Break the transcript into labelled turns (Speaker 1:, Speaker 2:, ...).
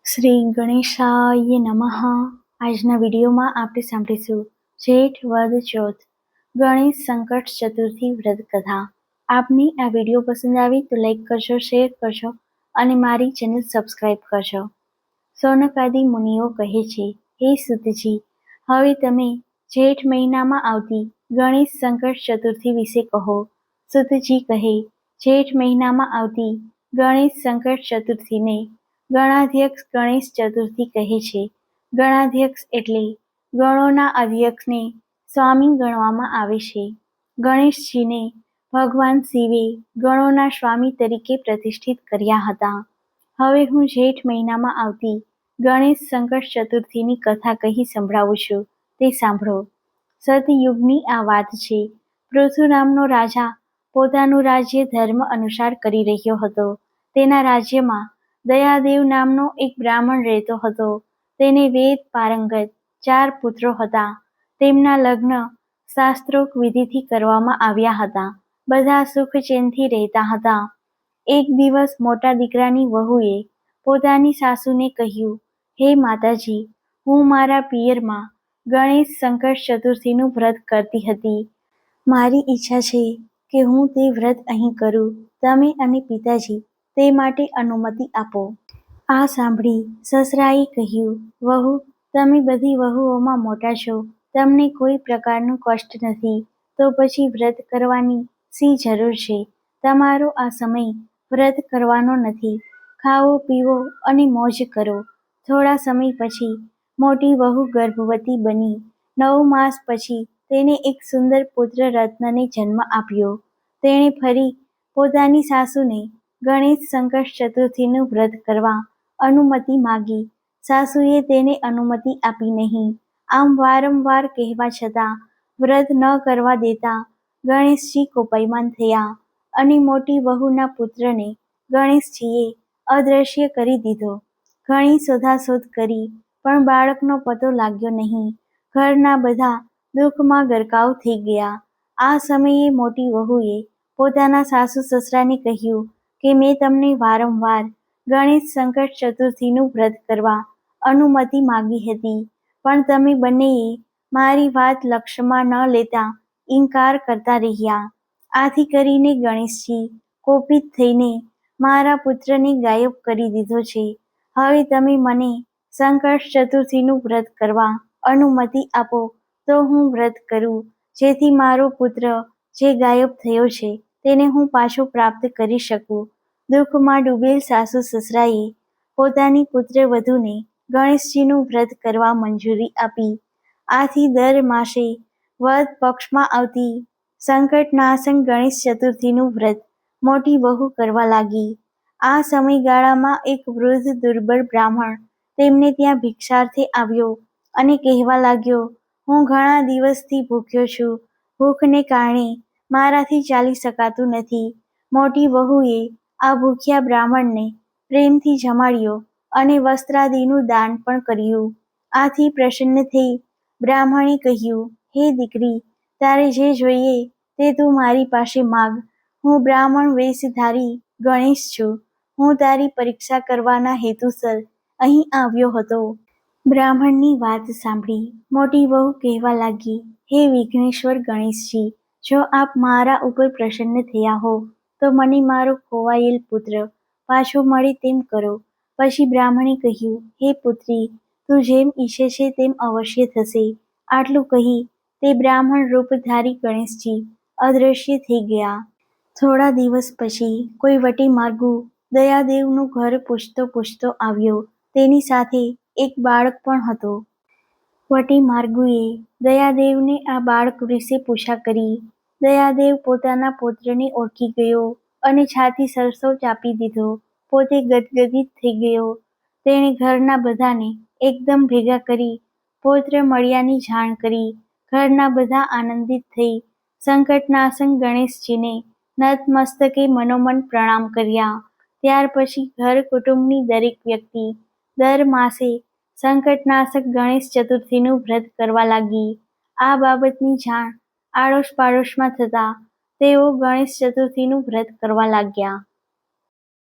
Speaker 1: શ્રી ગણેશાય નમઃ. આજના વિડીયોમાં આપણે સાંભળીશું જેઠ વદ ચોથ ગણેશ સંકટ ચતુર્થી વ્રત કથા. આપને આ વિડીયો પસંદ આવે તો લાઈક કરજો, શેર કરજો અને મારી ચેનલ સબસ્ક્રાઇબ કરજો. સૌનકાદિ મુનિઓ કહે છે, હે સુતજી, હવે તમે જેઠ મહિનામાં આવતી ગણેશ સંકટ ચતુર્થી વિશે કહો. સુતજી કહે, જેઠ મહિનામાં આવતી ગણેશ સંકટ ચતુર્થીને ગણાધ્યક્ષ ગણેશ ચતુર્થી કહે છે. ગણાધ્યક્ષ એટલે ગણોના અધ્યક્ષને સ્વામી ગણવામાં આવે છે. ગણેશજીને ભગવાન શિવે ગણોના સ્વામી તરીકે પ્રતિષ્ઠિત કર્યા હતા. હવે હું જેઠ મહિનામાં આવતી ગણેશ સંકટ ચતુર્થીની કથા કહી સંભળાવું છું, તે સાંભળો. સતયુગની આ વાત છે. પૃથુ નામનો રાજા પોતાનું રાજ્ય ધર્મ અનુસાર કરી રહ્યો હતો. તેના રાજ્યમાં દયાદેવ નામનો એક બ્રાહ્મણ રહેતો હતો. તેને વેદ પારંગત 4 પુત્રો હતા. તેમના લગ્ન શાસ્ત્રોક્ત વિધિથી કરવામાં આવ્યા હતા. બધા સુખ ચેનથી રહેતા હતા. એક દિવસ મોટા દીકરાની વહુએ પોતાની સાસુને કહ્યું, હે માતાજી, હું મારા પિયરમાં ગણેશ સંકટ ચતુર્થીનું વ્રત કરતી હતી. મારી ઈચ્છા છે કે હું તે વ્રત અહીં કરું. તમે અને પિતાજી તે માટે અનુમતિ આપો. આ સાંભળી સસરાએ કહ્યું, વહુ, તમે બધી વહુઓમાં મોટા છો, તમને કોઈ પ્રકારનું કષ્ટ નથી, તો પછી વ્રત કરવાની શી જરૂર છે? તમારો આ સમય વ્રત કરવાનો નથી. ખાવો પીવો અને મોજ કરો. થોડા સમય પછી મોટી વહુ ગર્ભવતી બની. 9 માસ પછી તેને એક સુંદર પુત્ર રત્નને જન્મ આપ્યો. તેણે ફરી પોતાની સાસુને ગણેશ સંકટ ચતુર્થીનું વ્રત કરવા અનુમતિ માગી. સાસુએ તેને અનુમતિ આપી નહીં. આમ વારંવાર કહેવા છતાં વ્રત ન કરવા દેતા ગણેશજી કોપાયમાન થયા અને મોટી વહુના પુત્રને ગણેશજીએ અદ્રશ્ય કરી દીધો. ઘણી શોધાશોધ કરી પણ બાળકનો પતો લાગ્યો નહીં. ઘરના બધા દુઃખમાં ગરકાવ થઈ ગયા. આ સમયે મોટી વહુએ પોતાના સાસુ સસરાને કહ્યું કે મેં તમને વારંવાર ગણેશ સંકટ ચતુર્થીનું વ્રત કરવા અનુમતિ માગી હતી, પણ તમે બંનેએ મારી વાત લક્ષ્યમાં ન લેતા ઇનકાર કરતા રહ્યા. આથી કરીને ગણેશજી કોપિત થઈને મારા પુત્રને ગાયબ કરી દીધો છે. હવે તમે મને સંકટ ચતુર્થીનું વ્રત કરવા અનુમતિ આપો તો હું વ્રત કરું, જેથી મારો પુત્ર જે ગાયબ થયો છે તેને હું પાછો પ્રાપ્ત કરી શકું. દુઃખમાં ડૂબેલ સાસુ સસરાએ પોતાની પુત્રવધૂને ગણેશજીનું વ્રત કરવા મંજૂરી આપી. આથી દર માસે વદ પક્ષમાં આવતી સંકટનાશક ગણેશ ચતુર્થીનું વ્રત મોટી વહુ કરવા લાગી. આ સમયગાળામાં એક વૃદ્ધ દુર્બળ બ્રાહ્મણ તેમને ત્યાં ભિક્ષાર્થે આવ્યો અને કહેવા લાગ્યો, હું ઘણા દિવસથી ભૂખ્યો છું. ભૂખને કારણે મારાથી ચાલી શકાતું નથી. મોટી વહુએ આ ભૂખ્યા બ્રાહ્મણને પ્રેમથી જમાડ્યો અને વસ્ત્રાદિનું દાન પણ કર્યું. આથી પ્રસન્ન થઈ બ્રાહ્મણે કહ્યું, હે દીકરી, તારે જે જોઈએ તે તું મારી પાસે માગ. હું બ્રાહ્મણ વેશધારી ગણેશ છું. હું તારી પરીક્ષા કરવાના હેતુસર અહીં આવ્યો હતો. બ્રાહ્મણની વાત સાંભળી મોટી વહુ કહેવા લાગી, હે વિઘ્નેશ્વર ગણેશજી, જો આપ મારા ઉપર પ્રસન્ન થયા હો તો મને મારો ખોવાયેલ પુત્ર પાછો મળે તેમ કરો. પછી બ્રાહ્મણે કહ્યું, હે પુત્રી, તું જેમ ઈચ્છે છે તેમ અવશ્ય થશે. આટલું કહી તે બ્રાહ્મણ રૂપધારી ગણેશજી અદ્રશ્ય થઈ ગયા. થોડા દિવસ પછી કોઈ વટી માર્ગુ દયાદેવનું ઘર પૂછતો પૂછતો આવ્યો. તેની સાથે એક બાળક પણ હતો. વટી માર્ગુએ દયાદેવને આ બાળક વિશે પૂછા કરી. દયાદેવ પોતાના પુત્રને ઓળખી ગયો અને છાતી સરસો ચાપી દીધો. પોતે ગદગદિત થઈ ગયો. તેણે ઘરના બધાને એકદમ ભેગા કરી પુત્ર મળ્યાની જાણ કરી. ઘરના બધા આનંદિત થઈ સંકટનાશક ગણેશજીને નતમસ્તકે મનોમન પ્રણામ કર્યા. ત્યાર પછી ઘર કુટુંબની દરેક વ્યક્તિ દર માસે સંકટનાશક ગણેશ ચતુર્થીનું વ્રત કરવા લાગી. આ બાબતની જાણ આડોશ પાડોશમાં થતા તેઓ ગણેશ ચતુર્થીનું વ્રત કરવા લાગ્યા.